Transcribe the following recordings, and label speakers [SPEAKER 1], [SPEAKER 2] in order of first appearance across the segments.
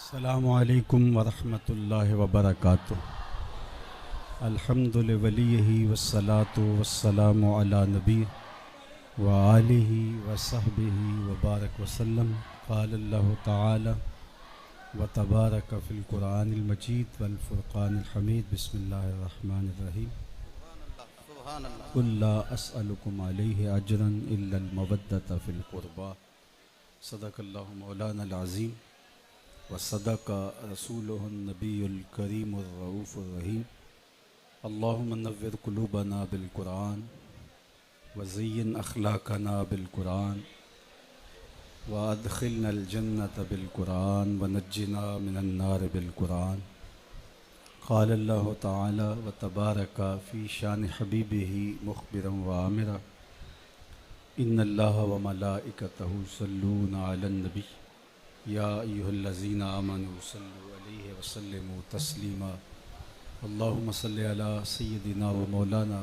[SPEAKER 1] अस्सलामु अलैकुम वरहमतुल्लाहि वबरकातुह। अल्हम्दुलिल्लाहि वलिय्यिही वस्सलातु वस्सलामु अला नबी व आलिही व सहबिही व बारक वसल्लम। क़ाल अल्लाहु तआला व तबारक फ़िल क़ुरआनिल मजीद वल फ़ुरक़ानिल हमीद। बिस्मिल्लाहिर रहमानिर रहीम। क़ुल ला अस्अलुकुम अलैहि अजरन इल्लल मवद्दत फ़िल क़ुरबा। सदक़ल्लाहु मौलानल अज़ीम व सदक़ रसूलुहुन नबियुल करीमुर रऊफ़ुर रहीम। अल्लाहुम्मा नव्विर क़ुलूबना बिल क़ुरआन व ज़य्यिन अख़लाक़ना बिल क़ुरआन व अदख़िलनल जन्नत बिल क़ुरआन व नज्जिना मिनन नार बिल क़ुरआन। क़ाल अल्लाहु तआला व तबारक फ़ी शान हबीबिही मुख़बिरन व आमिरा। इन्नल्लाहा व मलाइकतहु युसल्लूना अलन नबी या अय्युहल्लज़ीना आमनू सल्लु अलैहि व सल्लिमू तस्लीमा। अल्लाहुम्मा सल्लि अला सय्यिदिना व मौलाना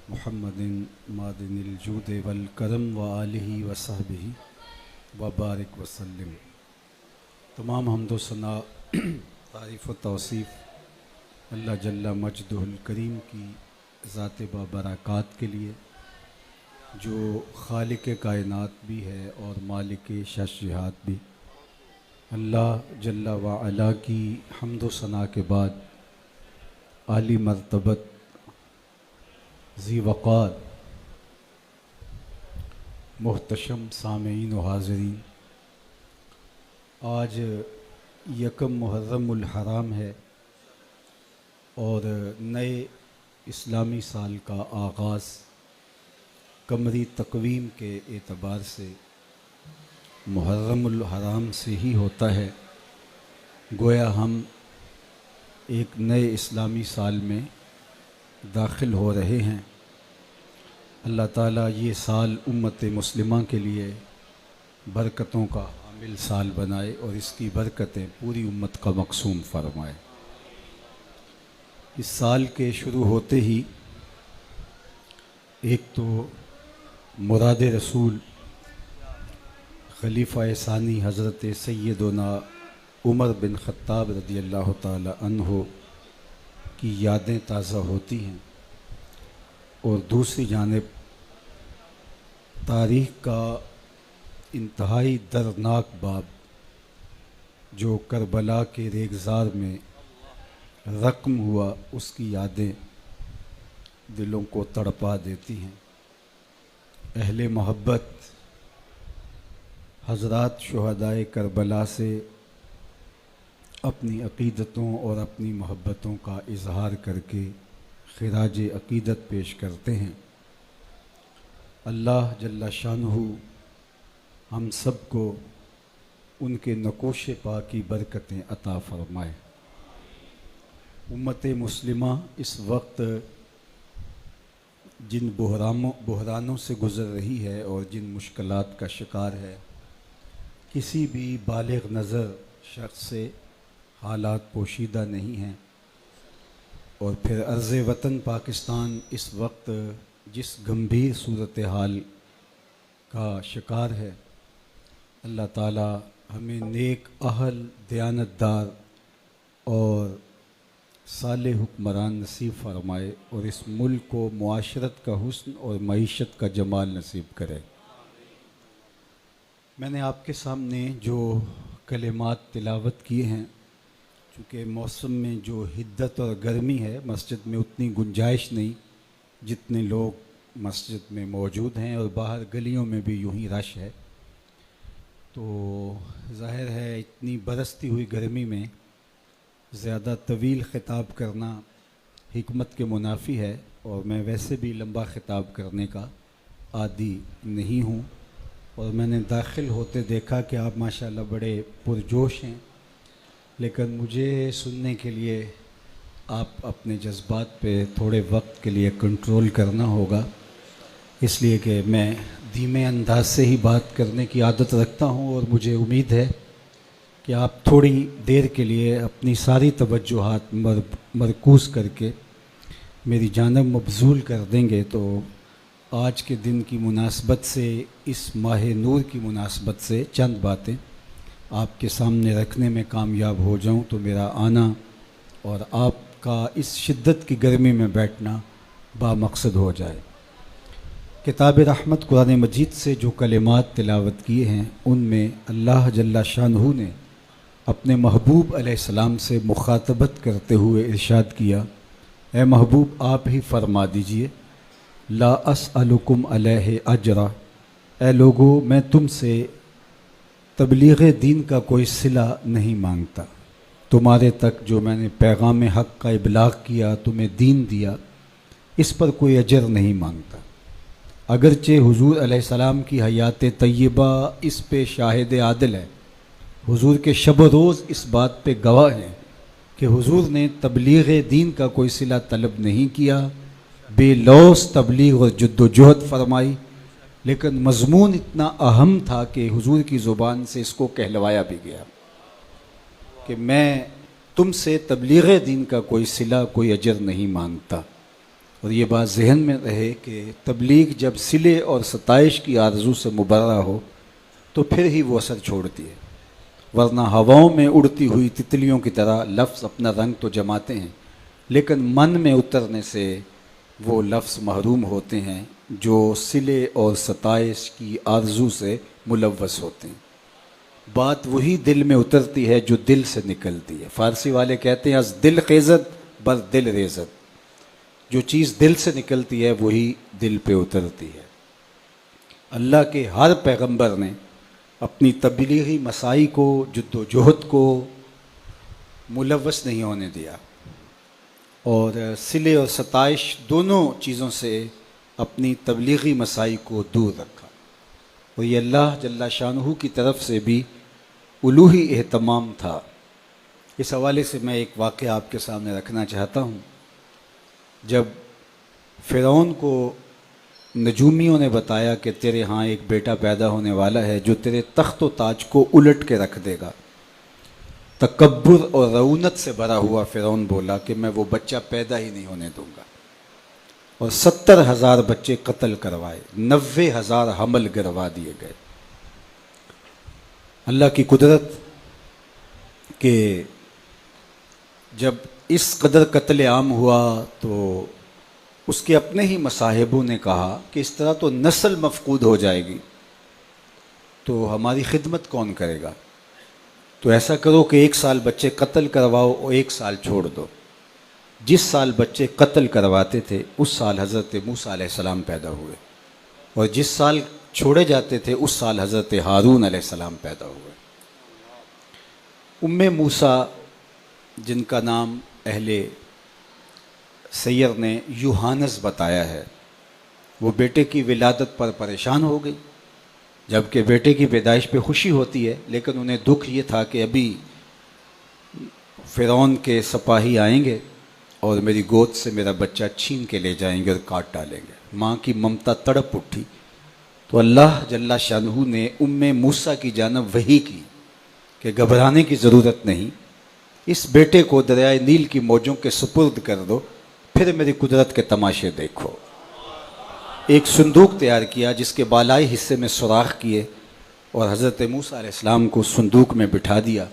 [SPEAKER 1] मुहम्मदिन मादिनिल जूद वल करम व आलिही व सहबिही व बारिक व सल्लिम। तमाम हम्दो सना तारीफ़ व तौसीफ़ अल्लाह जल्ला मजदुहुल करीम की ज़ात बाबरकात के लिए, जो खालिक कायनात भी है और मालिक शश्जिहात भी। अल्लाह जल्ला व अला की हम्द व सना के बाद आली मर्तबत ज़ी वक़ार मुहतशम सामीन व हाज़रीन, आज यकम मुहर्रमुल हराम है और नए इस्लामी साल का आगाज़ कमरी तक़वीम के एतबार से मुहर्रमुल हराम से ही होता है। गोया हम एक नए इस्लामी साल में दाखिल हो रहे हैं। अल्लाह ताला ये साल उम्मत मुस्लिमा के लिए बरकतों का हामिल साल बनाए और इसकी बरकतें पूरी उम्मत का मक़सूम फरमाए। इस साल के शुरू होते ही एक तो मुराद रसूल खलीफ़ा सानी हज़रत सैयदना उमर बिन ख़त्ताब रज़ियल्लाहु ताला अन्हो की यादें ताज़ा होती हैं और दूसरी जानिब तारीख़ का इंतहाई दर्दनाक बाब जो करबला के रेगज़ार में रक़्म हुआ, उसकी यादें दिलों को तड़पा देती हैं। अहले मोहब्बत हज़रात शुहदाए करबला से अपनी अक़ीदतों और अपनी मोहब्बतों का इज़हार करके ख़िराज अक़ीदत पेश करते हैं। अल्लाह जल्ला शानुहु हम सब को उनके नकोश पा की बरकतें अता फ़रमाए। उम्मत मुस्लिमा इस वक्त जिन बहरानों से गुज़र रही है और जिन मुश्किलात का शिकार है, किसी भी बालिग़ नज़र शख्स से हालात पोशीदा नहीं हैं। और फिर अर्ज़ वतन पाकिस्तान इस वक्त जिस गंभीर सूरत हाल का शिकार है, अल्लाह ताला हमें नेक अहल, दयानतदार और साले हुक्मरान नसीब फरमाए और इस मुल्क को मुआशरत का हुस्न और मईशत का जमाल नसीब करे। मैंने आपके सामने जो कलिमात तिलावत किए हैं, चूँकि मौसम में जो हिद्दत और गर्मी है, मस्जिद में उतनी गुंजाइश नहीं जितने लोग मस्जिद में मौजूद हैं और बाहर गलियों में भी यूं ही रश है, तो ज़ाहिर है इतनी बरसती हुई गर्मी में ज़्यादा तवील ख़िताब करना हिकमत के मुनाफी है और मैं वैसे भी लंबा ख़िताब करने का आदी नहीं हूँ। और मैंने दाखिल होते देखा कि आप माशाल्लाह बड़े पुरजोश हैं, लेकिन मुझे सुनने के लिए आप अपने जज्बात पे थोड़े वक्त के लिए कंट्रोल करना होगा, इसलिए कि मैं धीमे अंदाज से ही बात करने की आदत रखता हूँ और मुझे उम्मीद है कि आप थोड़ी देर के लिए अपनी सारी तवज्जुहात मरकूज़ करके मेरी जानब मबजूल कर देंगे। तो आज के दिन की मुनासबत से, इस माह नूर की मुनासबत से चंद बातें आपके सामने रखने में कामयाब हो जाऊं तो मेरा आना और आपका इस शिद्दत की गर्मी में बैठना बामकसद हो जाए। किताब रहमत कुरान मजीद से जो कलिमात तिलावत किए हैं उनमें अल्लाह जल्ला शानहू ने अपने महबूब अलैहिस्सलाम से मुखातबत करते हुए इरशाद किया, ए महबूब आप ही फरमा दीजिए, ला अस्अलुकुम अलैहि अजरा, ए लोगो मैं तुमसे तबलीग दीन का कोई सिला नहीं मांगता। तुम्हारे तक जो मैंने पैगाम हक़ का इबलाग किया, तुम्हें दीन दिया, इस पर कोई अजर नहीं मांगता। अगरचे हुजूर अलैहिस्सलाम की हयात तय्यबा इस पे शाहिद आदिल है, हुजूर के शब रोज़ इस बात पे गवाह हैं कि हुजूर ने तबलीग दीन का कोई सिला तलब नहीं किया, बेलौस तबलीग और जद्दोजहद फरमाई, लेकिन मज़मून इतना अहम था कि हुजूर की ज़ुबान से इसको कहलवाया भी गया कि मैं तुमसे तबलीग दीन का कोई सिला कोई अजर नहीं मांगता। और ये बात जहन में रहे कि तबलीग जब सिले और सताइश की आरज़ू से मुबर्रा हो तो फिर ही वो असर छोड़ती है, वरना हवाओं में उड़ती हुई तितलियों की तरह लफ्ज़ अपना रंग तो जमाते हैं, लेकिन मन में उतरने से वो लफ्ज़ महरूम होते हैं जो सिले और सताइश की आरज़ू से मुलव्वस होते हैं। बात वही दिल में उतरती है जो दिल से निकलती है। फ़ारसी वाले कहते हैं अज़ दिल ख़ेज़त बर दिल रेज़त, जो चीज़ दिल से निकलती है वही दिल पे उतरती है। अल्लाह के हर पैगंबर ने अपनी तबलीगी मसाई को जद्दोजहद को मुलव्वस नहीं होने दिया और सिले और सताइश दोनों चीज़ों से अपनी तबलीगी मसाई को दूर रखा। और ये अल्लाह जल्ला शानहू की तरफ से भी उलूही एहतमाम था। इस हवाले से मैं एक वाक़या आपके सामने रखना चाहता हूँ। जब फ़िरौन को नजूमियों ने बताया कि तेरे यहाँ एक बेटा पैदा होने वाला है जो तेरे तख्त व ताज को उलट के रख देगा, तकब्बुर और रऊनत से भरा हुआ फ़िरौन बोला कि मैं वो बच्चा पैदा ही नहीं होने दूंगा। और 70,000 बच्चे कत्ल करवाए, 90,000 हमल गिरवा दिए गए। अल्लाह की कुदरत के जब इस कदर कत्ल आम हुआ तो उसके अपने ही मसाहिबों ने कहा कि इस तरह तो नस्ल मफकूद हो जाएगी, तो हमारी खिदमत कौन करेगा। तो ऐसा करो कि 1 साल बच्चे कत्ल करवाओ और 1 साल छोड़ दो। जिस साल बच्चे कत्ल करवाते थे उस साल हज़रत मूसा अलैहिस्सलाम पैदा हुए, और जिस साल छोड़े जाते थे उस साल हज़रत हारून अलैहिस्सलाम पैदा हुए। उम्मे मूसा, जिनका नाम अहले सैयर ने यूहानस बताया है, वो बेटे की विलादत पर परेशान हो गई, जबकि बेटे की पैदाइश पे खुशी होती है, लेकिन उन्हें दुख ये था कि अभी फ़िरौन के सिपाही आएंगे और मेरी गोद से मेरा बच्चा छीन के ले जाएंगे और काट डालेंगे। माँ की ममता तड़प उठी तो अल्लाह जल्ला शानहू ने उम्मे मूसा की जानब वही की कि घबराने की ज़रूरत नहीं, इस बेटे को दरियाए नील की मौजों के सुपुर्द कर दो, फिर मेरी कुदरत के तमाशे देखो। एक संदूक तैयार किया जिसके बालाई हिस्से में सुराख किए और हज़रत मूसा अलैहिस्सलाम को संदूक में बिठा दिया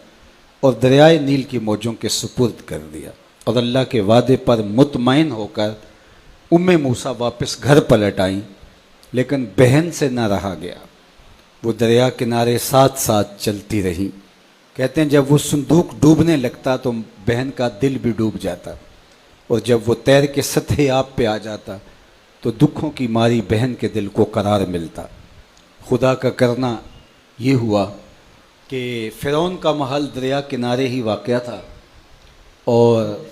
[SPEAKER 1] और दरियाए नील की मौजों के सुपुर्द कर दिया। और अल्लाह के वादे पर मुतमईन होकर उम्मे मूसा वापस घर पलट आई, लेकिन बहन से न रहा गया। वो दरिया किनारे साथ साथ चलती रही। कहते हैं जब वो संदूक डूबने लगता तो बहन का दिल भी डूब जाता, और जब वो तैर के सतह आब पे आ जाता तो दुखों की मारी बहन के दिल को करार मिलता। खुदा का करना ये हुआ कि फ़िरौन का महल दरिया किनारे ही वाक़या था, और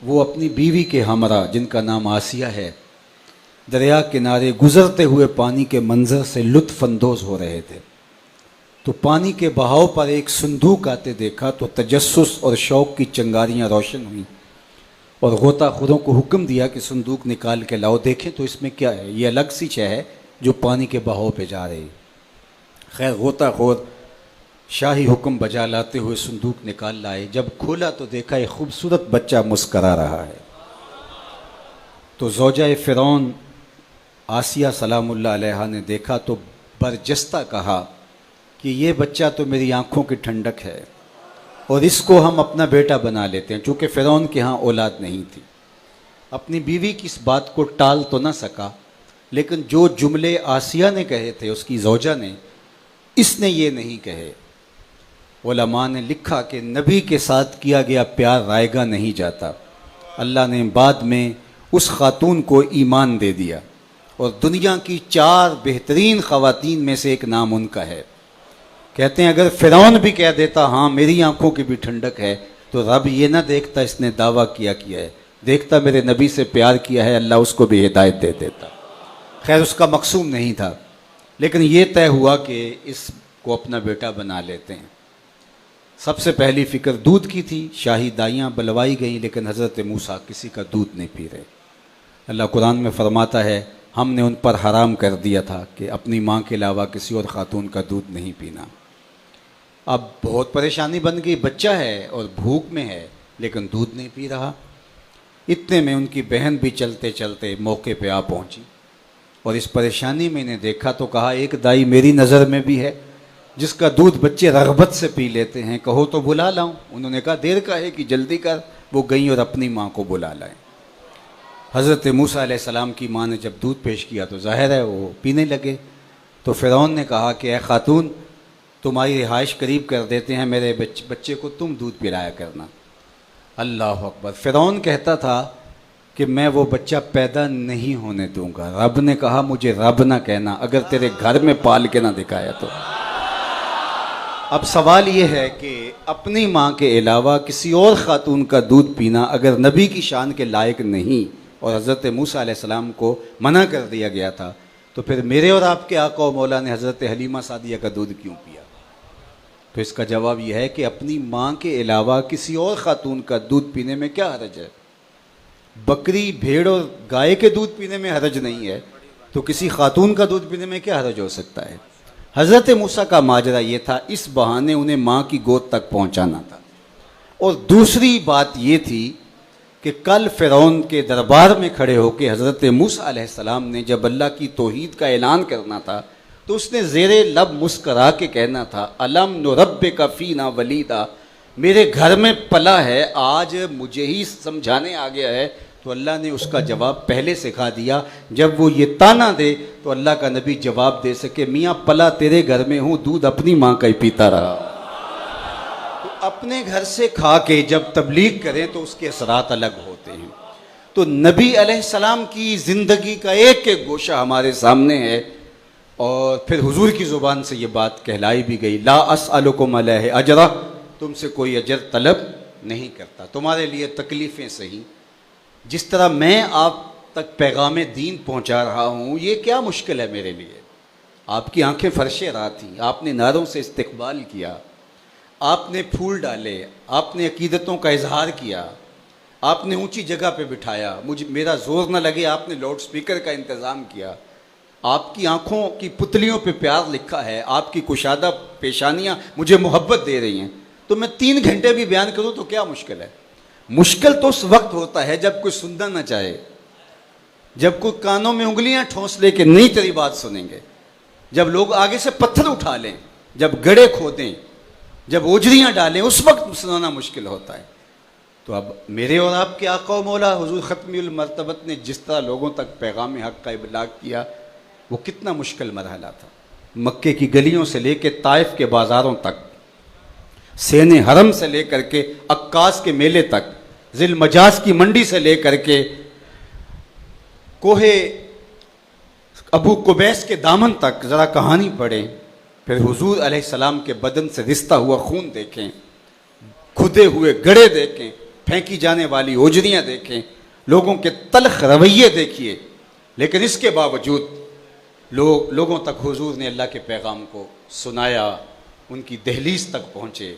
[SPEAKER 1] वो अपनी बीवी के हमरा, जिनका नाम आसिया है, दरिया किनारे गुज़रते हुए पानी के मंज़र से लुत्फ़ अंदोज़ हो रहे थे। तो पानी के बहाव पर एक संदूक आते देखा तो तजस्सुस और शौक़ की चिंगारियाँ रोशन हुई, और गोताखोरों को हुक्म दिया कि संदूक निकाल के लाओ, देखें तो इसमें क्या है। ये अलग सी शय है जो पानी के बहाव पे जा रही। खैर गोताखोर शाही हुक्म बजा लाते हुए संदूक निकाल लाए। जब खोला तो देखा एक खूबसूरत बच्चा मुस्करा रहा है। तो ज़ौजा फ़िरौन आसिया सलामुल्लाह अलैहा ने देखा तो बरजस्ता कहा
[SPEAKER 2] कि ये बच्चा तो मेरी आंखों की ठंडक है और इसको हम अपना बेटा बना लेते हैं। चूँकि फ़िरौन के यहाँ औलाद नहीं थी, अपनी बीवी की इस बात को टाल तो ना सका, लेकिन जो जुमले आसिया ने कहे थे, उसकी ज़ौजा ने, इसने ये नहीं कहे। उलमा ने लिखा कि नबी के साथ किया गया प्यार रायगा नहीं जाता। अल्लाह ने बाद में उस खातून को ईमान दे दिया और दुनिया की 4 बेहतरीन ख़वातीन में से एक नाम उनका है। कहते हैं अगर फ़िरौन भी कह देता हाँ मेरी आंखों की भी ठंडक है, तो रब ये ना देखता इसने दावा किया है, देखता मेरे नबी से प्यार किया है, अल्लाह उसको भी हिदायत दे देता। खैर उसका मकसूम नहीं था, लेकिन ये तय हुआ कि इसको अपना बेटा बना लेते हैं। सबसे पहली फ़िक्र दूध की थी। शाही दाइयाँ बुलवाई गई, लेकिन हज़रत मूसा किसी का दूध नहीं पी रहे। अल्लाह कुरान में फरमाता है हमने उन पर हराम कर दिया था कि अपनी माँ के अलावा किसी और ख़ातून का दूध नहीं पीना। अब बहुत परेशानी बन गई, बच्चा है और भूख में है लेकिन दूध नहीं पी रहा। इतने में उनकी बहन भी चलते चलते मौके पे आ पहुंची और इस परेशानी में इन्हें देखा तो कहा एक दाई मेरी नज़र में भी है जिसका दूध बच्चे रग़बत से पी लेते हैं, कहो तो बुला लाऊं। उन्होंने कहा देर का है कि जल्दी कर। वो गई और अपनी माँ को बुला लाए। हज़रत मूसा अलैहिस्सलाम की माँ ने जब दूध पेश किया तो ज़ाहिर है वो पीने लगे। तो फ़िरौन ने कहा कि ए खातून, तुम्हारी रिहाइश करीब कर देते हैं, मेरे बच्चे को तुम दूध पिलाया करना। अल्लाह अकबर। फ़िरौन कहता था कि मैं वो बच्चा पैदा नहीं होने दूंगा। रब ने कहा मुझे रब ना कहना, अगर तेरे घर में पाल के ना दिखाया तो। अब सवाल ये है कि अपनी माँ के अलावा किसी और ख़ातून का दूध पीना अगर नबी की शान के लायक नहीं और हज़रत मूसा अलैहिस्सलाम को मना कर दिया गया था, तो फिर मेरे और आपके आका और मौला ने हज़रत हलीमा सादिया का दूध क्यों पिया? तो इसका जवाब यह है कि अपनी माँ के अलावा किसी और ख़ातून का दूध पीने में क्या हरज है। बकरी, भेड़ और गाय के दूध पीने में हरज नहीं है, तो किसी खातून का दूध पीने में क्या हरज हो सकता है। हज़रत मूसा का माजरा ये था, इस बहाने उन्हें माँ की गोद तक पहुँचाना था। और दूसरी बात ये थी कि कल फ़िरौन के दरबार में खड़े होकर हज़रत मूसा अलैहिस्सलाम ने जब अल्लाह की तौहीद का ऐलान करना था, तो उसने ज़ेरे लब मुस्करा के कहना था अलम नुरब्बिका फ़ीना वलीदा, मेरे घर में पला है, आज मुझे ही समझाने आ गया है। तो अल्लाह ने उसका जवाब पहले सिखा दिया। जब वो ये ताना दे तो अल्लाह का नबी जवाब दे सके मियाँ पला तेरे घर में हूँ, दूध अपनी माँ का ही पीता रहा। तो अपने घर से खा के जब तबलीग करें तो उसके असरात अलग होते हैं। तो नबी अलैहिस्सलाम की ज़िंदगी का एक एक गोशा हमारे सामने है। और फिर हुजूर की ज़ुबान से ये बात कहलाई भी गई, ला अस्अलुकुम अलैहि अजरा, तुमसे कोई अजर तलब नहीं करता, तुम्हारे लिए तकलीफ़ें सही। जिस तरह मैं आप तक पैगाम दीन पहुंचा रहा हूं, ये क्या मुश्किल है मेरे लिए। आपकी आंखें फर्शे राह थी, आपने नारों से इस्तकबाल किया, आपने फूल डाले, आपने अकीदतों का इजहार किया, आपने ऊंची जगह पे बिठाया, मुझे मेरा जोर न लगे आपने लाउड स्पीकर का इंतज़ाम किया, आपकी आंखों की पुतलियों पे प्यार लिखा है, आपकी कुशादा पेशानियाँ मुझे मोहब्बत दे रही हैं। तो मैं 3 घंटे भी बयान करूँ तो क्या मुश्किल है। मुश्किल तो उस वक्त होता है जब कोई सुनना ना चाहे, जब कोई कानों में उंगलियां ठोंस ले के नहीं तेरी बात सुनेंगे, जब लोग आगे से पत्थर उठा लें, जब गड़े खोदें, जब ओजरियां डालें, उस वक्त सुनाना मुश्किल होता है। तो अब मेरे और आपके आका व मौला हुजूर ख़त्मुल मरतबत ने जिस तरह लोगों तक पैगाम हक़ का इबलाग किया, वो कितना मुश्किल मरहला था। मक्के की गलियों से लेकर ताइफ के बाज़ारों तक, सेने हरम से लेकर के अक्कास के मेले तक, ज़िल मजाज की मंडी से लेकर के कोहे अबू कुबैस के दामन तक ज़रा कहानी पढ़ें। फिर हुजूर अलैहिस्सलाम के बदन से रिश्ता हुआ खून देखें, खुदे हुए गड़े देखें, फेंकी जाने वाली ओजरियाँ देखें, लोगों के तल्ख रवैये देखिए। लेकिन इसके बावजूद लोगों तक हुजूर ने अल्लाह के पैगाम को सुनाया, उनकी दहलीज तक पहुँचे,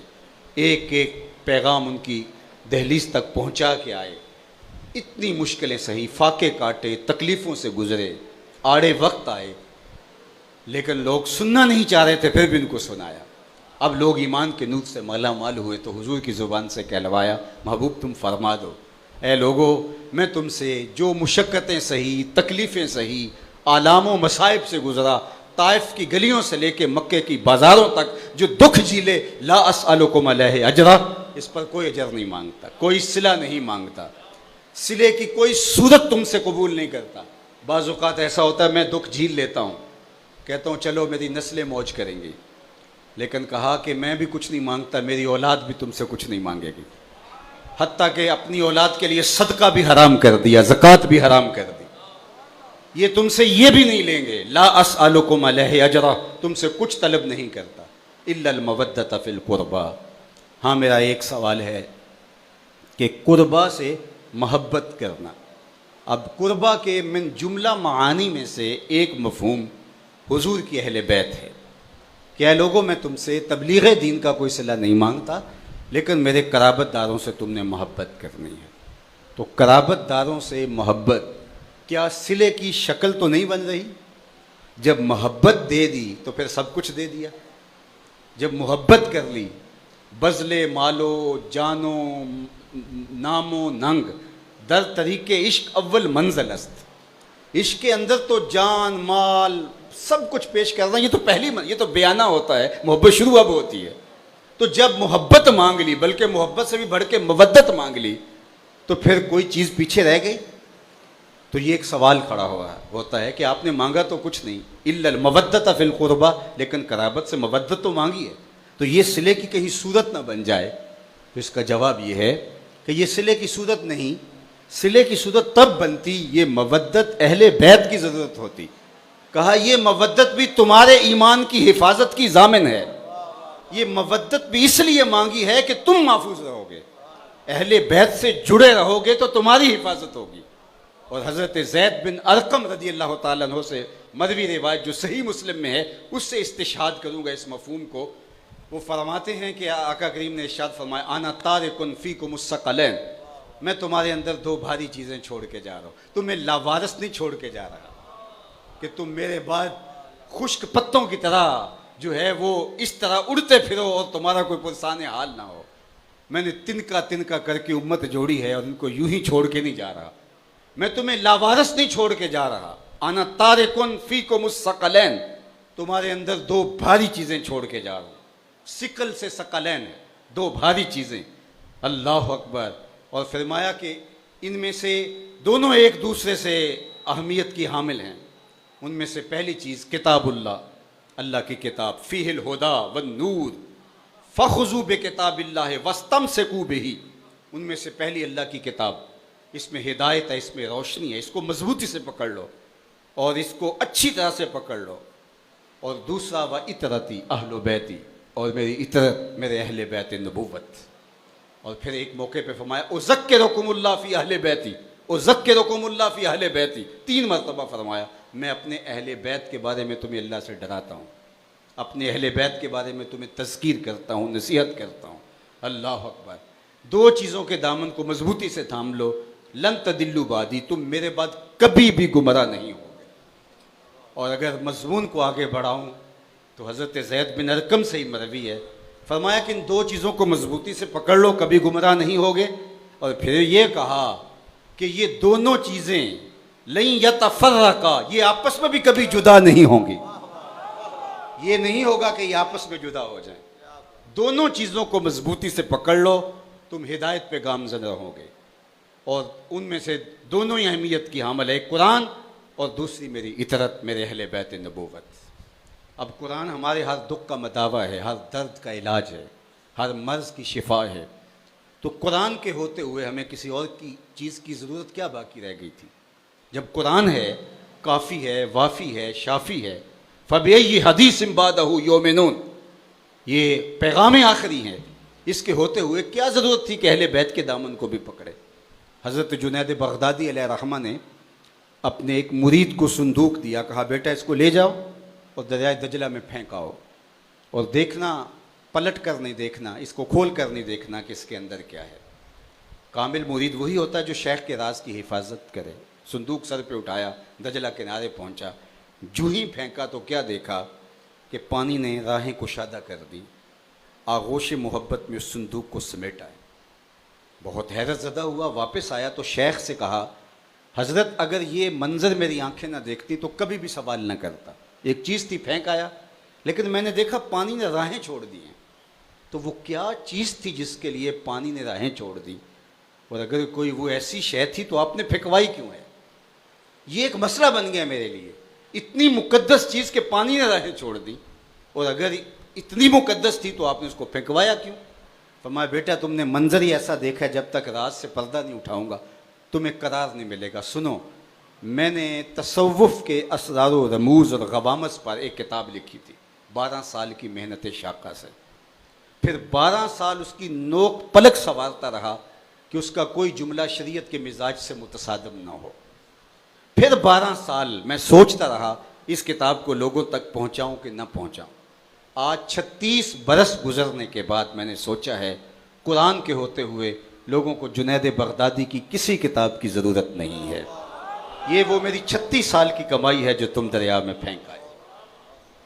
[SPEAKER 2] एक एक पैगाम उनकी दहलीज तक पहुँचा के आए। इतनी मुश्किलें सही, फाके काटे, तकलीफ़ों से गुज़रे, आड़े वक्त आए, लेकिन लोग सुनना नहीं चाह रहे थे, फिर भी उनको सुनाया। अब लोग ईमान के नूर से माला माल हुए तो हुजूर की ज़ुबान से कहलवाया, महबूब तुम फरमा दो, ए लोगो मैं तुमसे जो मुशक्क़तें सही, तकलीफ़ें सही, आलाम व मसाइब से गुज़रा, ताइफ की गलियों से लेके मक्के की बाजारों तक जो दुख झीले, ला अस्अलुकुम अलैहि अजरा, इस पर कोई अजर नहीं मांगता, कोई सिला नहीं मांगता, सिले की कोई सूरत तुमसे कबूल नहीं करता। बाज़ औक़ात ऐसा होता है मैं दुख झील लेता हूँ, कहता हूँ चलो मेरी नस्लें मौज करेंगी, लेकिन कहा कि मैं भी कुछ नहीं मांगता, मेरी औलाद भी तुमसे कुछ नहीं मांगेगी। हत्ता कि अपनी औलाद के लिए सदका भी हराम कर दिया, ज़कात भी हराम कर दी। ये तुमसे ये भी नहीं लेंगे, ला अस्अलुकुम अलैहि अजरा, तुमसे कुछ तलब नहीं करता, इल्लल मवद्दत फिल कुर्बा। हाँ, मेरा एक सवाल है कि कुर्बा से मोहब्बत करना। अब कुर्बा के मिन जुमला मानी में से एक मफहूम हुजूर की अहले बैत है। क्या लोगों, मैं तुमसे तबलीग दीन का कोई सिला नहीं मांगता, लेकिन मेरे कराबतदारों से तुमने मोहब्बत करनी है। तो कराबतदारों से मोहब्बत क्या सिले की शक्ल तो नहीं बन रही? जब मोहब्बत दे दी तो फिर सब कुछ दे दिया। जब मोहब्बत कर ली, बज़ले मालो जानो नामो नंग दर तरीके इश्क अव्वल मंजिल अस्त। इश्क के अंदर तो जान माल सब कुछ पेश कर रहा है, ये तो बयाना होता है, मोहब्बत शुरू अब होती है। तो जब मोहब्बत मांग ली, बल्कि मोहब्बत से भी बढ़ के मवद्दत मांग ली, तो फिर कोई चीज़ पीछे रह गई। तो ये एक सवाल खड़ा होता है कि आपने मांगा तो कुछ नहीं, इल्लल मवद्दत फिल कुर्बा, लेकिन कराबत से मवद्दत तो मांगी है, तो ये सिले की कहीं सूरत ना बन जाए। तो इसका जवाब ये है कि ये सिले की सूरत नहीं, सिले की सूरत तब बनती ये मवद्दत अहले बैत की ज़रूरत होती। कहा ये मवद्दत भी तुम्हारे ईमान की हिफाजत की जामिन है, ये मवद्दत भी इसलिए मांगी है कि तुम महफूज रहोगे, अहले बैत से जुड़े रहोगे तो तुम्हारी हिफाजत होगी। और हज़रत ज़ैद बिन अरकम रज़ी अल्लाह ताला अन्हु से मरवी रिवायत जो सही मुस्लिम में है, उससे इस्तिशाद करूँगा इस मफहूम को। वो फरमाते हैं कि आका करीम ने इरशाद फरमाया, आना तारिकुन फ़ीकुम मुस्तक़लैन, मैं तुम्हारे अंदर दो भारी चीज़ें छोड़ के जा रहा हूँ। तुम्हें लावारिस नहीं छोड़ के जा रहा कि तुम मेरे बाद खुश्क पत्तों की तरह जो है वो इस तरह उड़ते फिरो और तुम्हारा कोई पुरसाने हाल ना हो। मैंने तिनका तिनका करके उम्मत जोड़ी है और उनको यूं ही छोड़ के नहीं जा रहा। मैं तुम्हें लावारिस नहीं छोड़ के जा रहा। आना तारिकुन फ़ीकुम मुस्तक़लैन, तुम्हारे अंदर दो भारी चीज़ें छोड़ के जा रहा हूँ। सिकल से सकलैन है, दो भारी चीज़ें। अल्लाह अकबर। और फरमाया कि इनमें से दोनों एक दूसरे से अहमियत की हामिल हैं। उनमें से पहली चीज़ किताबुल्लाह, अल्लाह की किताब, फ़ीहिल हुदा वन नूर फ़ख़ुज़ू बिकिताबिल्लाह वस्तमसिकू बिही। उनमें से पहली अल्लाह की किताब, इसमें हिदायत है, इसमें रोशनी है, इसको मजबूती से पकड़ लो और इसको अच्छी तरह से पकड़ लो। और दूसरा व इतरती अहलो बैती, और मेरी इतरत मेरे अहले बैत नबूवत। और फिर एक मौके पे फरमाया उज़क्किरुकुमुल्लाह फ़ी अहले बैती, उज़क्किरुकुमुल्लाह फ़ी अहले बैती, 3 मरतबा फरमाया मैं अपने अहले बैत के बारे में तुम्हें अल्लाह से डराता हूँ, अपने अहले बैत के बारे में तुम्हें तज़कीर करता हूँ, नसीहत करता हूँ। अल्लाह अकबर। 2 चीज़ों के दामन को मजबूती से थाम लो, लन तदिल्लु बादी, तुम मेरे बाद कभी भी गुमराह नहीं होगे। और अगर मज़मून को आगे बढ़ाऊँ तो हज़रत ज़ैद बिन अरकम से ही मरवी है, फरमाया कि इन 2 चीज़ों को मजबूती से पकड़ लो, कभी गुमराह नहीं होगे। और फिर ये कहा कि ये दोनों चीज़ें लई यतफ़र्रक़ा, ये आपस में भी कभी जुदा नहीं होंगी। ये नहीं होगा कि ये आपस में जुदा हो जाए। दोनों चीज़ों को मजबूती से पकड़ लो, तुम हिदायत पे गामज़न रहोगे। और उनमें से दोनों ही अहमियत की हामिल है, कुरान और दूसरी मेरी इतरत, मेरे अहले बैत नबूवत। अब कुरान हमारे हर दुख का मदावा है, हर दर्द का इलाज है, हर मर्ज़ की शिफा है। तो कुरान के होते हुए हमें किसी और की चीज़ की ज़रूरत क्या बाकी रह गई थी? जब कुरान है, काफ़ी है, वाफ़ी है, शाफ़ी है। फ़बिअय्यि हदीसिम बादहु युमिनून, ये पैगाम आखिरी है। इसके होते हुए क्या ज़रूरत थी कि अहले बैत के दामन को भी पकड़े? हज़रत जुनैद बगदादी अलैहि रहमा ने अपने एक मुरीद को संदूक दिया, कहा बेटा इसको ले जाओ और दरियाए दजला में फेंकाओ और देखना, पलट कर नहीं देखना, इसको खोल कर नहीं देखना कि इसके अंदर क्या है। कामिल मुरीद वही होता है जो शेख के राज की हिफाजत करे। संदूक सर पे उठाया, दजला किनारे पहुंचा, जूं ही फेंका तो क्या देखा कि पानी ने राहें कुशादा कर दी, आगोश मोहब्बत में उस संदूक को समेटा है। बहुत हैरत ज़दा हुआ, वापस आया तो शेख से कहा हज़रत अगर ये मंज़र मेरी आंखें ना देखती तो कभी भी सवाल ना करता, एक चीज़ थी, फेंक आया, लेकिन मैंने देखा पानी ने राहें छोड़ दी हैं। तो वो क्या चीज़ थी जिसके लिए पानी ने राहें छोड़ दी? और अगर कोई वो ऐसी शय थी तो आपने फेंकवाई क्यों है? ये एक मसला बन गया मेरे लिए। इतनी मुकद्दस चीज़ के पानी ने राहें छोड़ दी, और अगर इतनी मुकद्दस थी तो आपने उसको फेंकवाया क्यों? फरमाया, बेटा तुमने मंजर ही ऐसा देखा है, जब तक रात से पर्दा नहीं उठाऊंगा तुम्हें करार नहीं मिलेगा। सुनो, मैंने तसव्वुफ़ के असरार व रमूज़ और गवामस पर एक किताब लिखी थी, 12 साल की मेहनत शाका से। फिर 12 साल उसकी नोक पलक संवारता रहा कि उसका कोई जुमला शरीयत के मिजाज से मुतसादिम ना हो। फिर 12 साल मैं सोचता रहा इस किताब को लोगों तक पहुंचाऊं कि ना पहुंचाऊं। आज 36 बरस गुजरने के बाद मैंने सोचा है, कुरान के होते हुए लोगों को जुनैद बगदादी की किसी किताब की ज़रूरत नहीं है। ये वो मेरी 36 साल की कमाई है जो तुम दरिया में फेंक आए।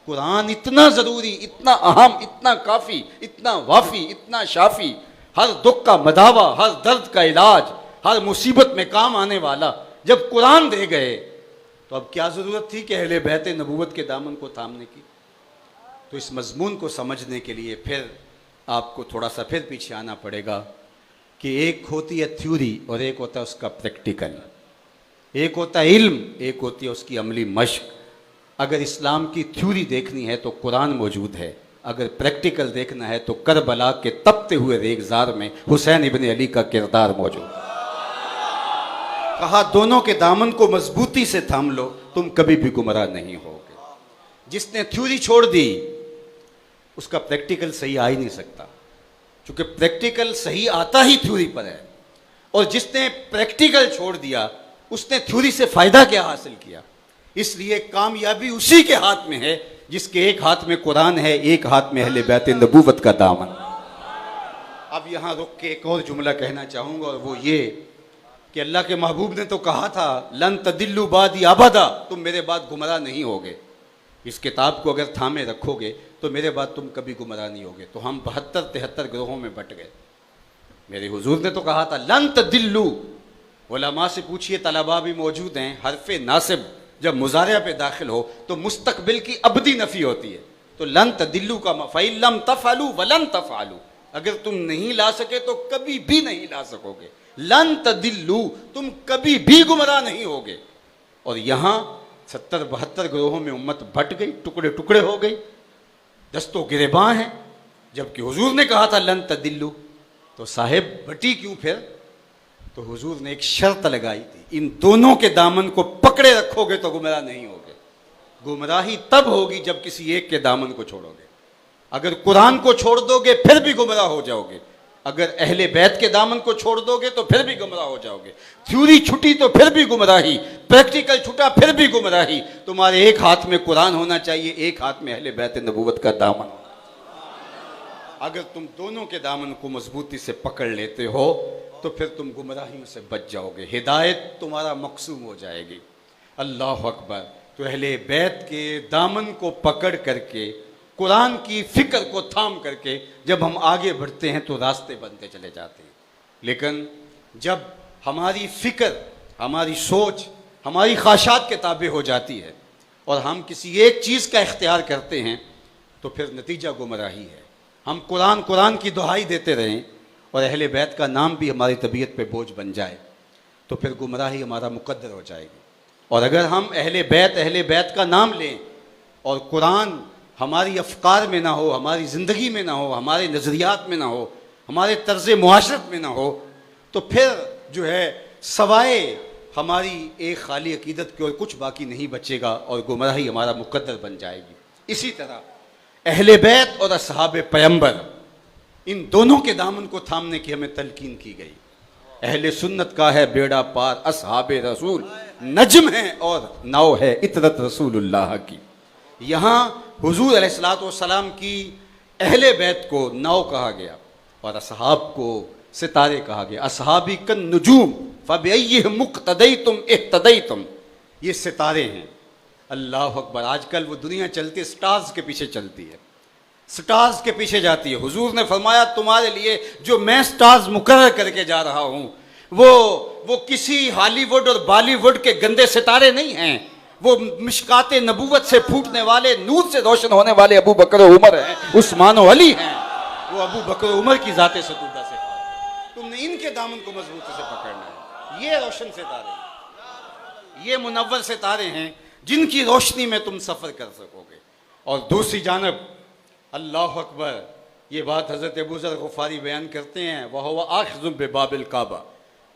[SPEAKER 2] कुरान इतना ज़रूरी, इतना अहम, इतना काफ़ी, इतना वाफ़ी, इतना शाफ़ी, हर दुख का मदावा, हर दर्द का इलाज, हर मुसीबत में काम आने वाला जब कुरान दे गए तो अब क्या ज़रूरत थी कि अहले बैत नबूवत के दामन को थामने की? तो इस मजमून को समझने के लिए फिर आपको थोड़ा सा फिर पीछे आना पड़ेगा कि एक होती है थ्योरी और एक होता है उसका प्रैक्टिकल। एक होता है इल्म, एक होती है उसकी अमली मश्क। अगर इस्लाम की थ्योरी देखनी है तो कुरान मौजूद है, अगर प्रैक्टिकल देखना है तो करबला के तपते हुए रेगजार में हुसैन इब्न अली का किरदार मौजूद है। कहा, दोनों के दामन को मजबूती से थाम लो, तुम कभी भी गुमराह नहीं होगे। जिसने थ्योरी छोड़ दी उसका प्रैक्टिकल सही आ ही नहीं सकता, क्योंकि प्रैक्टिकल सही आता ही थ्योरी पर है। और जिसने प्रैक्टिकल छोड़ दिया उसने थ्योरी से फायदा क्या हासिल किया? इसलिए कामयाबी उसी के हाथ में है जिसके एक हाथ में कुरान है, एक हाथ में अहले बैत नबूवत का दामन। अब यहां रुक के एक और जुमला कहना चाहूंगा, और वो ये कि अल्लाह के महबूब ने तो कहा था, लन तदिल्लु बादी अबदा, तुम मेरे बाद गुमराह नहीं होगे। इस किताब को अगर थामे रखोगे तो मेरे बाद तुम कभी गुमराह नहीं होगे। तो हम 72-73 ग्रोहों में बट गए। मेरे हुजूर ने तो कहा था लन तदिल्लु। उलमा से पूछिए, तलबा भी मौजूद हैं, हरफे नासिब जब मुजारिया पे दाखिल हो तो मुस्तकबिल की अबदी नफ़ी होती है। तो लन तदिल्लु का मफ़ईल लम तफ़अलु वलन तफ़अलु, अगर तुम नहीं ला सके तो कभी भी नहीं ला सकोगे। लन तदिल्लु, तुम कभी भी गुमराह नहीं होगे। और यहाँ 70-72 ग्रोहों में उम्मत बट गई, टुकड़े टुकड़े हो गई, दस्तो गिरेबां हैं। जबकि हुजूर ने कहा था लन तदिल्लु, तो साहिब बटी क्यों फिर? तो हुजूर ने एक शर्त लगाई थी, इन दोनों के दामन को पकड़े रखोगे तो गुमराह नहीं होगे। गुमराही तब होगी जब किसी एक के दामन को छोड़ोगे। अगर कुरान को छोड़ दोगे फिर भी गुमराह हो जाओगे, अगर अहले बैत के दामन को छोड़ दोगे तो फिर भी गुमराह हो जाओगे। थ्योरी छुटी तो फिर भी गुमराही, प्रैक्टिकल छुटा फिर भी गुमराही। तुम्हारे एक हाथ में कुरान होना चाहिए, एक हाथ में अहले बैत नबूवत का दामन। अगर तुम दोनों के दामन को मजबूती से पकड़ लेते हो तो फिर तुम गुमराहियों से बच जाओगे, हिदायत तुम्हारा मकसूम हो जाएगी। अल्लाह अकबर। तो अहले बैत के दामन को पकड़ करके, कुरान की फ़िक्र को थाम करके जब हम आगे बढ़ते हैं तो रास्ते बनते चले जाते हैं। लेकिन जब हमारी फ़िक्र, हमारी सोच, हमारी ख्वाहिशात के ताबे हो जाती है और हम किसी एक चीज़ का इख्तियार करते हैं तो फिर नतीजा गुमराही है। हम कुरान की दुहाई देते रहें और अहले बैत का नाम भी हमारी तबीयत पे बोझ बन जाए तो फिर गुमराही हमारा मुकद्दर हो जाएगी। और अगर हम अहले बैत का नाम लें और कुरान हमारी अफकार में ना हो, हमारी ज़िंदगी में ना हो, हमारे नज़रियात में ना हो, हमारे तर्ज़ मुआशरत में ना हो, तो फिर जो है सवाए हमारी एक खाली अकीदत की और कुछ बाकी नहीं बचेगा और गुमराही हमारा मुकद्दर बन जाएगी। इसी तरह अहले बैत और असहाब पैगंबर, इन दोनों के दामन को थामने की हमें तलकीन की गई। अहले सुन्नत का है बेड़ा पार, असहाबे रसूल नज्म है और नाव है इतरत रसूलुल्लाह की। यहाँ हुजूर अलैहिस्सलातु वस्सलाम की अहले बैत को नाव कहा गया और असहाब को सितारे कहा गया। असहाबी कन नुजूम फबिअय्यिहिम मुक़्तदैतुम इह्तदैतुम, ये सितारे हैं। अल्लाह अकबर। आजकल वो दुनिया चलती है, स्टार्स के पीछे चलती है, स्टार्स के पीछे जाती है। हुजूर ने फरमाया तुम्हारे लिए जो मैं स्टार्स मुकर्रर करके जा रहा हूँ वो किसी हॉलीवुड और बॉलीवुड के गंदे सितारे नहीं हैं, वो मिशकाते नबूवत से फूटने वाले, नूर से रोशन होने वाले अबू बकर व उमर हैं, उस्मान व अली हैं। वो अबू बकर व उमर की जाते सतूदा से तुमने इनके दामन को मजबूती से पकड़ना है। ये रोशन सितारे, ये मुनव्वर सितारे हैं जिनकी रोशनी में तुम सफर कर सकोगे। और दूसरी जानब अल्लाह अकबर, ये बात हज़रत अबू ज़र ग़फ़ारी बयान करते हैं, वह हुवा आख़िज़ुम बिबाबिल काबा,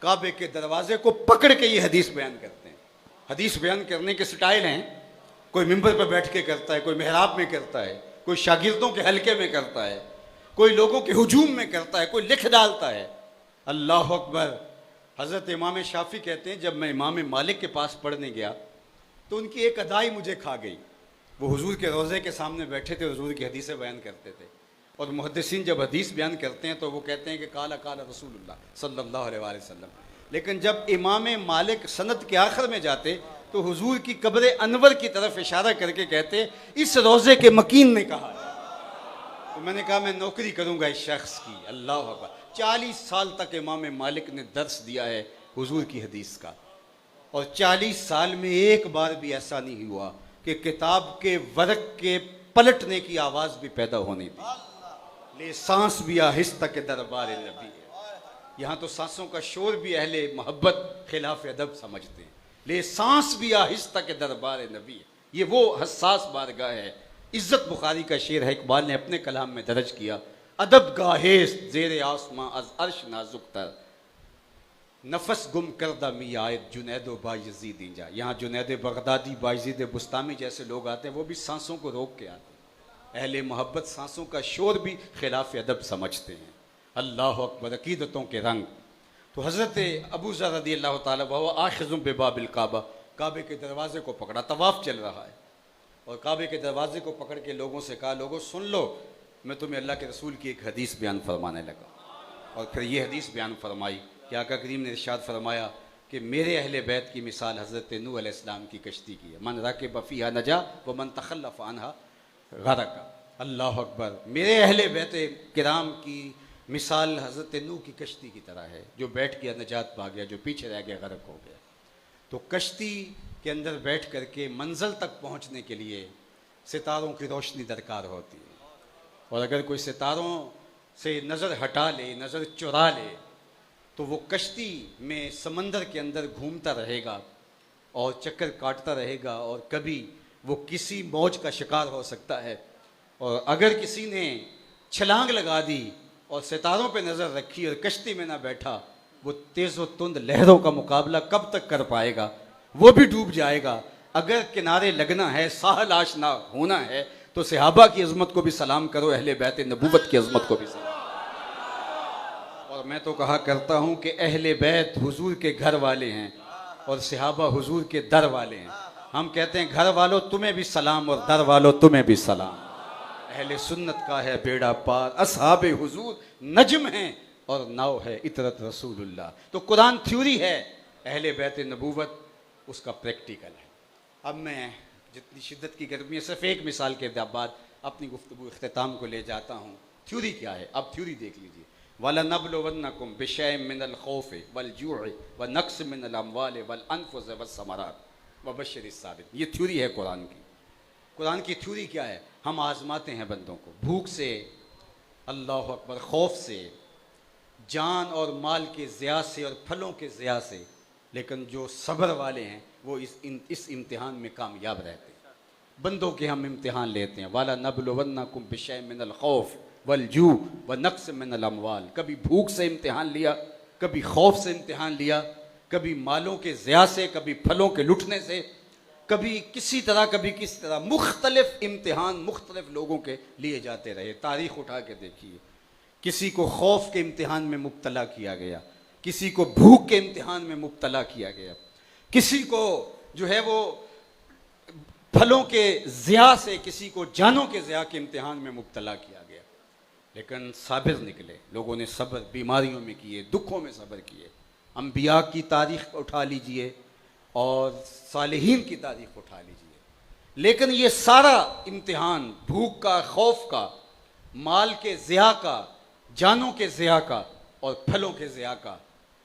[SPEAKER 2] काबे के दरवाजे को पकड़ के ये हदीस बयान करते हैं। हदीस बयान करने के स्टाइल हैं, कोई मिंबर पर बैठ के करता है, कोई मेहराब में करता है, कोई शागिर्दों के हलके में करता है, कोई लोगों के हुजूम में करता है, कोई लिख डालता है। अल्लाह अकबर। हज़रत इमाम शाफ़ी कहते हैं, जब मैं इमाम मालिक के पास पढ़ने गया तो उनकी एक अदाई मुझे खा गई। वो हुजूर के रोज़े के सामने बैठे थे, हुजूर की हदीसें बयान करते थे। और मुहद्दिसीन जब हदीस बयान करते हैं तो वो कहते हैं कि काला काला रसूलुल्लाह सल्लल्लाहु अलैहि वसल्लम। लेकिन जब इमाम मालिक सनद के आखिर में जाते तो हुजूर की कब्र अनवर की तरफ इशारा करके कहते, इस रोज़े के मकीन ने कहा। तो मैंने कहा मैं नौकरी करूँगा इस शख्स की। अल्लाह अकबर। 40 साल तक इमाम मालिक ने दर्स दिया है हुजूर की हदीस का, और 40 साल में एक बार भी ऐसा नहीं हुआ कि किताब के वर्क के पलटने की आवाज़ भी पैदा होने दी। ले सांस भी आहिस्ता के दरबार नबी है। यहाँ तो सांसों का शोर भी अहले मोहब्बत खिलाफ अदब समझते हैं। ले सांस भी आहिस्ता के दरबार नबी है। ये वो हसास बारगाह है। इज्जत बुखारी का शेर है, इकबाल ने अपने कलाम में दर्ज किया, अदब गाहेस ज़ेरे आसमां अज अर्श नाजुक तर, नफस गुम करदा मी आयत जुनैदो बायज़ीद इंजा। यहाँ जुनैद बगदादी, बायज़ीद बुस्तामी जैसे लोग आते हैं, वो भी सांसों को रोक के आते हैं। अहले मोहब्बत सांसों का शोर भी खिलाफ अदब समझते हैं। अल्लाह अकबर। अकीदतों के रंग। तो हज़रत अबू ज़र रज़ी अल्लाह ताला वह आख़िज़ुम बिबाबिल काबा, काबे के दरवाजे को पकड़ा, तवाफ़ चल रहा है, और काबे के दरवाजे को पकड़ के लोगों से कहा, लोगों सुन लो, मैं तुम्हें अल्लाह के रसूल की एक हदीस बयान फरमाने लगा। और फिर ये हदीस बयान फरमाई कि आका करीम ने इरशाद फरमाया कि मेरे अहले बैत की मिसाल हज़रत नूह अलैहिस्सलाम की कश्ती की है, मन राकिब फ़ीहा नजा व मन तखल्लफ़ अन्हा गरक़। अल्लाह अकबर। मेरे अहले बैत किराम की मिसाल हज़रत नूह की कश्ती की तरह है, जो बैठ गया नजात पा गया, जो पीछे रह गया गरक हो गया। तो कश्ती के अंदर बैठ करके मंजिल तक पहुंचने के लिए सितारों की रोशनी दरकार होती है, और अगर कोई सितारों से नज़र हटा ले, नज़र चुरा ले, तो वो कश्ती में समंदर के अंदर घूमता रहेगा और चक्कर काटता रहेगा, और कभी वो किसी मौज का शिकार हो सकता है। और अगर किसी ने छलांग लगा दी और सितारों पे नज़र रखी और कश्ती में ना बैठा, वो तेज़ व तुंद लहरों का मुकाबला कब तक कर पाएगा, वो भी डूब जाएगा। अगर किनारे लगना है, साहल आशना होना है, तो सहाबा की अज़मत को भी सलाम करो, अहले बैत नबूवत की अज़मत को भी सलाम। और मैं तो कहा करता हूँ कि अहले बैत हुजूर के घर वाले हैं और सहाबा हुजूर के दर वाले हैं। हम कहते हैं घर वालों तुम्हें भी सलाम और दर वालों तुम्हें भी सलाम। अहले सुन्नत का है बेड़ा पार, असहाबे हुजूर नजम हैं और नाव है इतरत रसूलुल्लाह। तो कुरान थ्योरी है, अहले बैत नबूवत उसका प्रैक्टिकल है। अब मैं जितनी शिद्दत की गर्मी है, सिर्फ एक मिसाल के बाद अपनी गुफ्तगू इख्तिताम को ले जाता हूँ। थ्योरी क्या है, अब थ्योरी देख लीजिए। वाला नबलुवन्नकुम बिशैइन मिनल खौफ़ि वल जू'i व नक्स मिनल अम्वालि वल अनफुसि वस्समरात व बश्शिरिस साबिरीन। ये थ्योरी है कुरान की। कुरान की थ्योरी क्या है? हम आजमाते हैं बंदों को भूख से, अल्लाह अकबर, खौफ से, जान और माल के ज़िया से और फलों के ज़िया से, लेकिन जो सब्र वाले हैं वो इस इम्तिहान में कामयाब रहते हैं। बंदों के हम इम्तिहान लेते हैं। वाला नबलुवन्नकुम बिशैइन मिनल खौफ़ वल जू व नक्स मिनल अम्वाल। कभी भूख से इम्तिहान लिया, कभी खौफ से इम्तिहान लिया, कभी मालों के ज़िया से, कभी फलों के लुटने से, कभी किसी तरह, कभी किसी तरह। मुख्तलिफ इम्तिहान मुख्तलिफ लोगों के लिए जाते रहे। तारीख़ उठा के देखिए, किसी को खौफ के इम्तिहान में मुब्तला किया गया, किसी को भूख के इम्तिहान में मुब्तला किया गया, किसी को जो है वो फलों के ज़िया से, किसी को जानों के ज़िया के इम्तिहान में मुब्तला किया गया, लेकिन साबिर निकले। लोगों ने सब्र बीमारियों में किए, दुखों में सब्र किए। अंबिया की तारीख़ उठा लीजिए और सालिहीन की तारीख़ उठा लीजिए, लेकिन ये सारा इम्तिहान भूख का, खौफ का, माल के ज़िया का, जानों के ज़िया का और फलों के ज़िया का,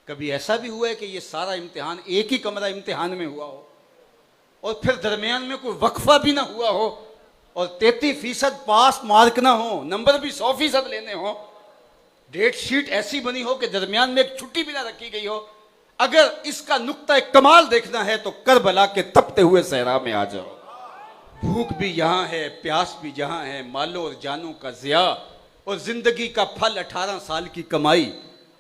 [SPEAKER 2] कभी ऐसा भी हुआ है कि ये सारा इम्तिहान एक ही कमरा इम्तिहान में हुआ हो? और फिर दरमियान में कोई वक्फा भी ना हुआ हो और 33% पास मार्क ना हो, नंबर भी 100% लेने हो, डेट शीट ऐसी बनी हो कि दरमियान में एक छुट्टी भी ना रखी गई हो। अगर इसका नुक्ता कमाल देखना है तो करबला के तपते हुए सहरा में आ जाओ। भूख भी यहाँ है, प्यास भी यहाँ है, मालो और जानों का जिया और जिंदगी का फल 18 साल की कमाई।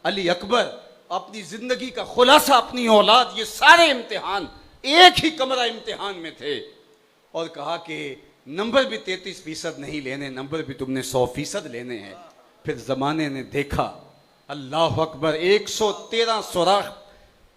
[SPEAKER 2] अली अकबर अपनी जिंदगी का खुलासा, अपनी औलाद, ये सारे इम्तिहान एक ही कमरा इम्तिहान में थे और कहा कि नंबर भी 33% नहीं लेने, नंबर भी तुमने 100% लेने हैं। फिर जमाने ने देखा, अल्लाह अकबर, 113 सुराख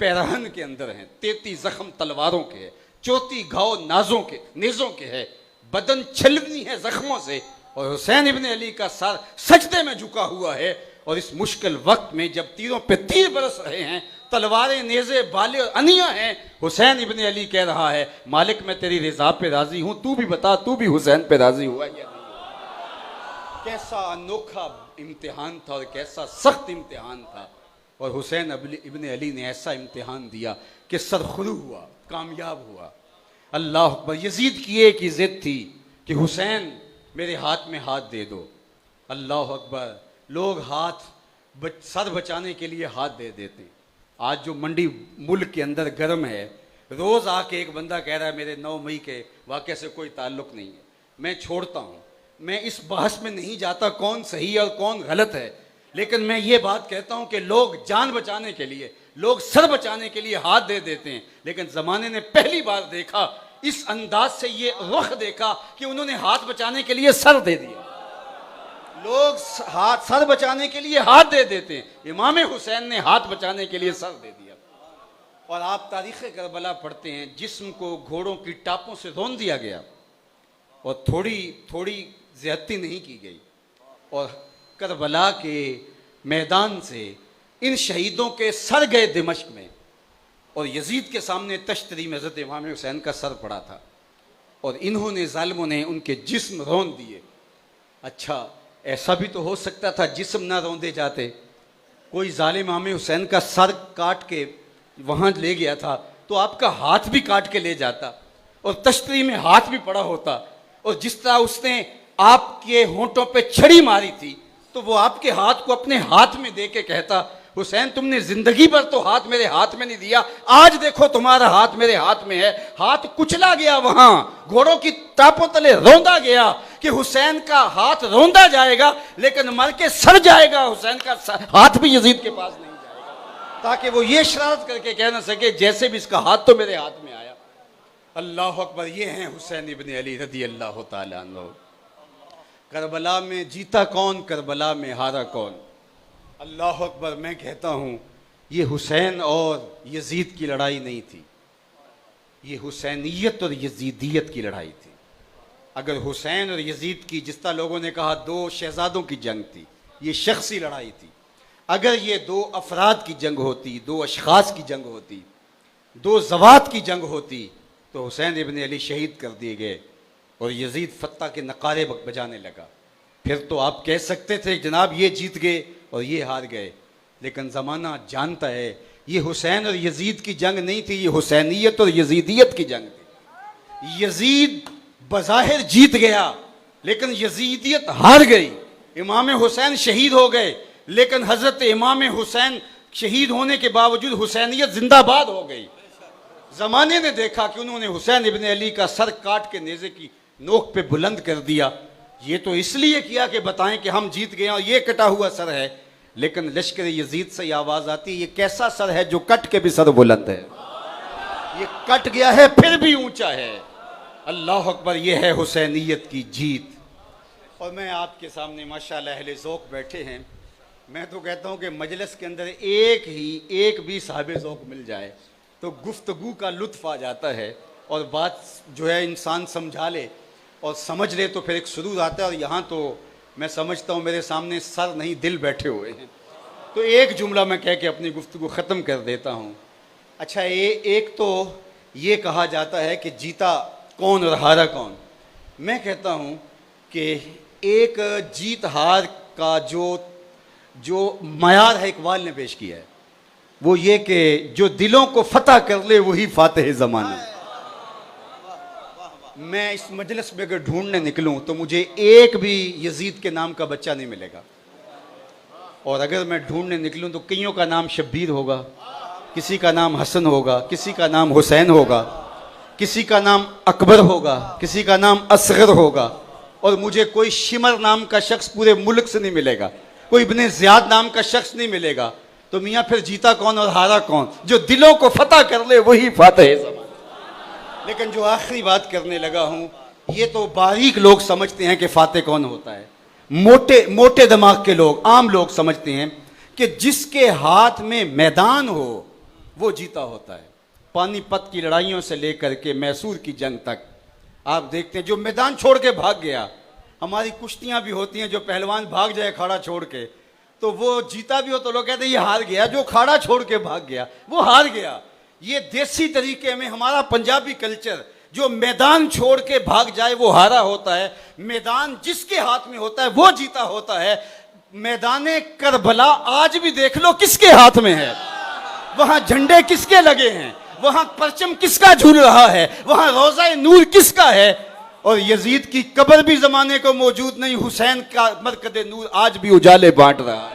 [SPEAKER 2] पैरहन के अंदर हैं, 33 जख्म तलवारों के हैं, 34 घाव नाजों के नेजों के है, बदन छलवनी है जख्मों से और हुसैन इब्ने अली का सर सजदे में झुका हुआ है। और इस मुश्किल वक्त में जब तीरों पे तीर बरस रहे हैं, तलवारें, नेज़े, बाले और अनियां हैं, हुसैन इब्ने अली कह रहा है, मालिक मैं तेरी रिजा पे राजी हूं, तू भी बता, तू भी हुसैन पे राजी हुआ या नहीं। कैसा अनोखा इम्तिहान था और कैसा सख्त इम्तिहान था। और हुसैन इब्ने अली ने ऐसा इम्तिहान दिया कि सरखुरू हुआ, कामयाब हुआ। अल्लाह अकबर। यजीद की एक ही जिद थी कि हुसैन मेरे हाथ में हाथ दे दो। अल्लाह अकबर। लोग सर बचाने के लिए हाथ दे देते हैं। आज जो मंडी मुल्क के अंदर गर्म है, रोज़ आके एक बंदा कह रहा है मेरे 9 मई के वाक़े से कोई ताल्लुक़ नहीं है, मैं छोड़ता हूँ। मैं इस बहस में नहीं जाता कौन सही है और कौन गलत है, लेकिन मैं ये बात कहता हूँ कि लोग जान बचाने के लिए, लोग सर बचाने के लिए हाथ दे देते हैं। लेकिन ज़माने ने पहली बार देखा, इस अंदाज से ये रुख देखा कि उन्होंने हाथ बचाने के लिए सर दे दिया। लोग सर बचाने के लिए हाथ दे देते हैं, इमाम हुसैन ने हाथ बचाने के लिए सर दे दिया। और आप तारीख़ करबला पढ़ते हैं, जिस्म को घोड़ों की टापों से रौंद दिया गया और थोड़ी थोड़ी ज़्यादती नहीं की गई। और करबला के मैदान से इन शहीदों के सर गए दिमश्क में और यजीद के सामने तश्तरी में हज़रत इमाम हुसैन का सर पड़ा था और इन्होंने, जालिमों ने उनके जिस्म रौंद दिए। अच्छा, ऐसा भी तो हो सकता था जिस्म ना रौंदे जाते, कोई जालिम इमाम हुसैन का सर काट के वहाँ ले गया था तो आपका हाथ भी काट के ले जाता और तश्तरी में हाथ भी पड़ा होता। और जिस तरह उसने आपके होंठों पे छड़ी मारी थी तो वो आपके हाथ को अपने हाथ में दे के कहता, हुसैन तुमने जिंदगी भर तो हाथ मेरे हाथ में नहीं दिया, आज देखो तुम्हारा हाथ मेरे हाथ में है। हाथ कुचला गया, वहां घोड़ों की टापों तले रौंदा गया कि हुसैन का हाथ रौंदा जाएगा लेकिन मर के सड़ जाएगा, हुसैन का हाथ भी यजीद के पास नहीं जाएगा, ताकि वो ये शरारत करके कह ना सके जैसे भी इसका हाथ तो मेरे हाथ में आया। अल्लाह अकबर। ये हैं हुसैन इब्ने अली रज़ी अल्लाह तआला अन्हु। करबला में जीता कौन, करबला में हारा कौन। अल्लाह अकबर। मैं कहता हूँ ये हुसैन और यजीद की लड़ाई नहीं थी, ये हुसैनियत और यजीदियत की लड़ाई थी। अगर हुसैन और यजीद की, जिस तरह लोगों ने कहा 2 शहजादों की जंग थी, ये शख्सी लड़ाई थी। अगर ये 2 अफराद की जंग होती, 2 अशखास की जंग होती, 2 ज़वात की जंग होती तो हुसैन इब्ने अली शहीद कर दिए गए और यजीद फत्ता के नकारे बजाने लगा। फिर तो आप कह सकते थे जनाब ये जीत गए और ये हार गए। लेकिन ज़माना जानता है ये हुसैन और यजीद की जंग नहीं थी, ये हुसैनियत और यजीदियत की जंग थी। यजीद बज़ाहिर जीत गया लेकिन यजीदियत हार गई। इमाम हुसैन शहीद हो गए लेकिन हज़रत इमाम हुसैन शहीद होने के बावजूद हुसैनियत जिंदाबाद हो गई। ज़माने ने देखा कि उन्होंने हुसैन इब्ने अली का सर काट के नेज़े की नोक पे बुलंद कर दिया। ये तो इसलिए किया कि बताएं कि हम जीत गए और ये कटा हुआ सर है, लेकिन लश्कर यजीद से आवाज़ आती है ये कैसा सर है जो कट के भी सर बुलंद है, ये कट गया है फिर भी ऊंचा है। अल्लाह अकबर। ये है हुसैनियत की जीत। और मैं आपके सामने माशाअल्लाह अहले ज़ौक़ बैठे हैं। मैं तो कहता हूँ कि मजलिस के अंदर एक भी साहिब ज़ौक़ मिल जाए तो गुफ्तगू का लुत्फ़ आ जाता है और बात जो है इंसान समझा ले और समझ ले तो फिर एक सुरूर आता है। और यहाँ तो मैं समझता हूँ मेरे सामने सर नहीं दिल बैठे हुए हैं, तो एक जुमला मैं कह के अपनी गुफ्तगू ख़त्म कर देता हूँ। अच्छा, एक तो ये कहा जाता है कि जीता कौन और हारा कौन। मैं कहता हूँ कि एक जीत हार का जो मयार है इकबाल ने पेश किया है वो ये कि जो दिलों को फतह कर ले वही फातिह ज़माना। मैं इस मजलिस में अगर ढूंढने निकलूं तो मुझे एक भी यजीद के नाम का बच्चा नहीं मिलेगा, और अगर मैं ढूंढने निकलूं तो कईयों का नाम शब्बीर होगा, किसी का नाम हसन होगा, किसी का नाम हुसैन होगा, किसी का नाम अकबर होगा, किसी का नाम असगर होगा, और मुझे कोई शिमर नाम का शख्स पूरे मुल्क से नहीं मिलेगा, कोई इब्ने ज़ियाद नाम का शख्स नहीं मिलेगा। तो मियाँ फिर जीता कौन और हारा कौन? जो दिलों को फतह कर ले वही फातिह ज़माना। लेकिन जो आखिरी बात करने लगा हूँ, ये तो बारीक लोग समझते हैं कि फातिह कौन होता है। मोटे मोटे दिमाग के लोग, आम लोग समझते हैं कि जिसके हाथ में मैदान हो वो जीता होता है। पानीपत की लड़ाइयों से लेकर के मैसूर की जंग तक आप देखते हैं, जो मैदान छोड़ के भाग गया, हमारी कुश्तियां भी होती हैं, जो पहलवान भाग जाए अखाड़ा छोड़ के तो वो जीता भी हो तो लोग कहते हैं ये हार गया, जो अखाड़ा छोड़ के भाग गया वो हार गया। ये देसी तरीके में हमारा पंजाबी कल्चर, जो मैदान छोड़ के भाग जाए वो हारा होता है, मैदान जिसके हाथ में होता है वो जीता होता है। मैदाने करबला आज भी देख लो किसके हाथ में है, वहां झंडे किसके लगे हैं, वहां परचम किसका झूल रहा है, वहां रोज़ा नूर किसका है। और यजीद की कब्र भी जमाने को मौजूद नहीं, हुसैन का मरकद नूर आज भी उजाले बांट रहा है।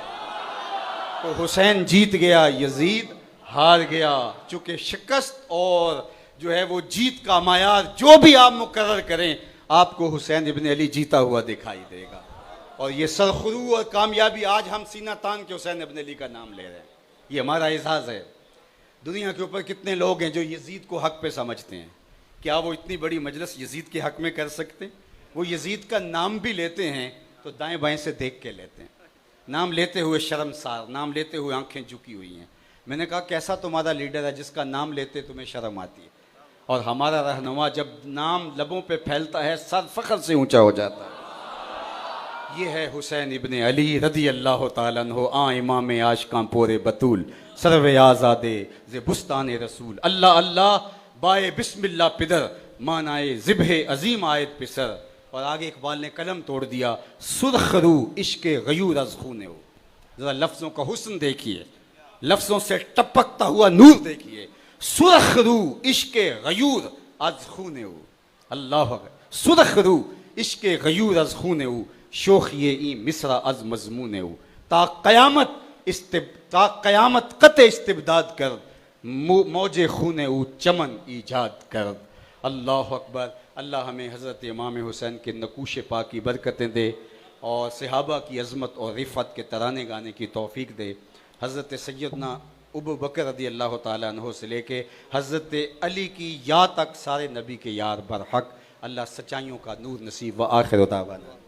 [SPEAKER 2] तो हुसैन जीत गया, यजीद हार गया। चूंकि शिकस्त और जो है वो जीत का मायार जो भी आप मुकर्रर करें, आपको हुसैन इब्न अली जीता हुआ दिखाई देगा। और ये सरखुरू और कामयाबी, आज हम सीना तान के हुसैन इब्न अली का नाम ले रहे हैं, ये हमारा एजाज़ है। दुनिया के ऊपर कितने लोग हैं जो यजीद को हक पे समझते हैं, क्या वो इतनी बड़ी मजलिस यजीद के हक में कर सकते? वो यजीद का नाम भी लेते हैं तो दाएं बाएं से देख के लेते हैं, नाम लेते हुए शर्मसार, नाम लेते हुए आंखें झुकी हुई हैं। मैंने कहा कैसा तुम्हारा लीडर है जिसका नाम लेते तुम्हें शर्म आती है, और हमारा रहनुमा जब नाम लबों पे फैलता है सर फख्र से ऊंचा हो जाता है। ये है हुसैन इब्ने अली रदी अल्लाह ताला अन्हु, आ इमाम आशिकां पोरे बतूल, सरवे आज़ादे ज़े बुस्तान रसूल। अल्लाह अल्लाह बाए बिस्मिल्लाह पिदर, मानाए ज़िब्ह अजीम आयत पिसर। और आगे इकबाल ने कलम तोड़ दिया, सुरखरू इश्क़े गयूर अज़ खूने हो। ज़रा लफ्ज़ों का हुस्न देखिए, लफ्ज़ों से टपकता हुआ नूर देखिए। सुरखरू इश्क़े गयूर अज़ खूने हो, अल्लाह सुरखरू इश्क़े गयूर अज़ खूने हो, शोखिए ई मिसरा अज़ मज़मूने हो। ता क़यामत क़ते इस्तिबदाद कर, मौजे खूने ऊ चमन ईजाद कर। अल्लाह अकबर। अल्लाह हमें हज़रत इमाम हुसैन के नकूश पाक की बरकतें दे और सहाबा की अज़मत और रिफ़त के तराने गाने की तौफ़ीक दे। हज़रत सैयदना अबू बकर रज़ी अल्लाह ताला अन्हु से लेके हज़रत अली की या तक सारे नबी के यार बरहक। अल्लाह सच्चाइयों का नूर नसीब व आखिर दावाना।